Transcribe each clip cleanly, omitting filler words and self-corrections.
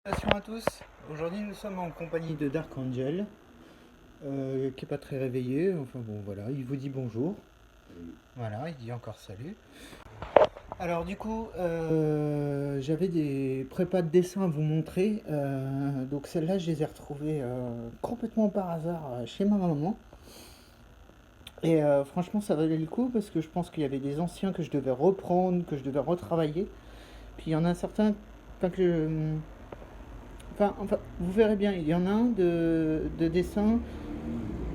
Bonjour à tous, aujourd'hui nous sommes en compagnie de Dark Angel, qui est pas très réveillé, enfin bon voilà, il vous dit bonjour, voilà, il dit encore salut. Alors du coup, j'avais des prépas de dessin à vous montrer, donc celles-là je les ai retrouvées complètement par hasard chez ma maman. Et franchement ça valait le coup parce que je pense qu'il y avait des anciens que je devais reprendre, que je devais retravailler, puis il y en a certains, enfin que enfin, vous verrez bien, il y en a un de dessin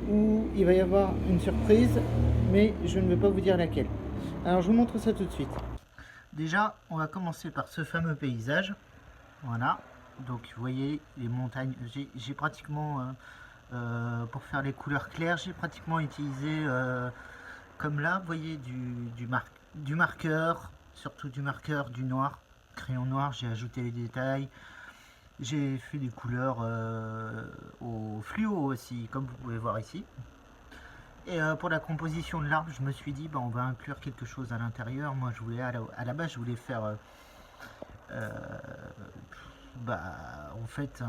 où il va y avoir une surprise, mais je ne vais pas vous dire laquelle. Alors je vous montre ça tout de suite. Déjà, on va commencer par ce fameux paysage. Voilà. Donc vous voyez les montagnes. J'ai pratiquement, pour faire les couleurs claires, j'ai pratiquement utilisé, comme là, vous voyez, du marqueur, surtout du marqueur, du noir, crayon noir, j'ai ajouté les détails. J'ai fait des couleurs au fluo aussi, comme vous pouvez voir ici. Et pour la composition de l'arbre, je me suis dit, bah, on va inclure quelque chose à l'intérieur. Moi, je voulais à la base, je voulais faire euh, en fait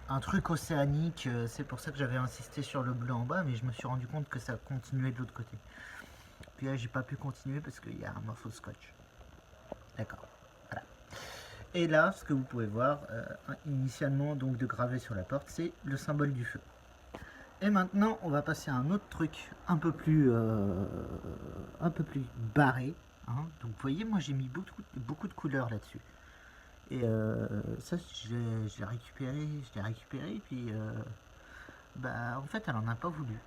un truc océanique. C'est pour ça que j'avais insisté sur le bleu en bas, mais je me suis rendu compte que ça continuait de l'autre côté. Puis là, j'ai pas pu continuer parce qu'il y a un morceau de scotch. D'accord. Voilà. Et là, ce que vous pouvez voir, initialement donc de graver sur la porte, c'est le symbole du feu. Et maintenant, on va passer à un autre truc un peu plus barré. Hein. Donc, vous voyez, moi j'ai mis beaucoup de couleurs là-dessus. Et ça, je l'ai récupéré, et puis en fait, elle en a pas voulu.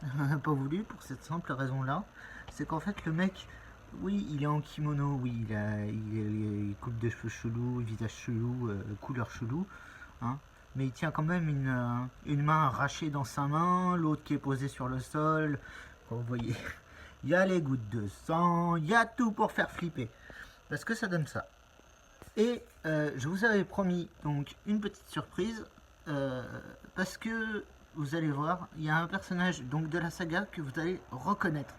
Elle en a pas voulu pour cette simple raison-là. C'est qu'en fait, le mec, oui, il est en kimono, oui, il coupe de cheveux chelou, visage chelou, couleur chelou, hein, mais il tient quand même une main arrachée dans sa main, l'autre qui est posée sur le sol. Vous voyez, il y a les gouttes de sang, il y a tout pour faire flipper. Parce que ça donne ça. Et je vous avais promis donc une petite surprise, parce que vous allez voir, il y a un personnage donc de la saga que vous allez reconnaître.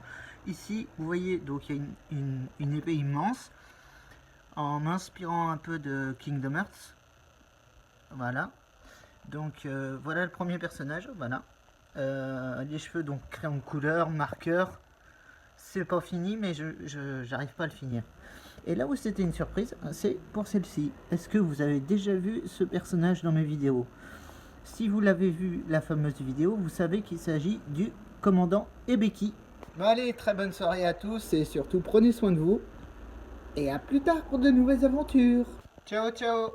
Ici, vous voyez, donc il y a une épée immense, en m'inspirant un peu de Kingdom Hearts. Voilà. Donc voilà le premier personnage, voilà. Les cheveux donc crayon couleur, marqueur. C'est pas fini, mais j'arrive pas à le finir. Et là où c'était une surprise, c'est pour celle-ci. Est-ce que vous avez déjà vu ce personnage dans mes vidéos? Si vous l'avez vu, la fameuse vidéo, vous savez qu'il s'agit du commandant Ebeki. Bon allez, très bonne soirée à tous et surtout prenez soin de vous. Et à plus tard pour de nouvelles aventures. Ciao ciao.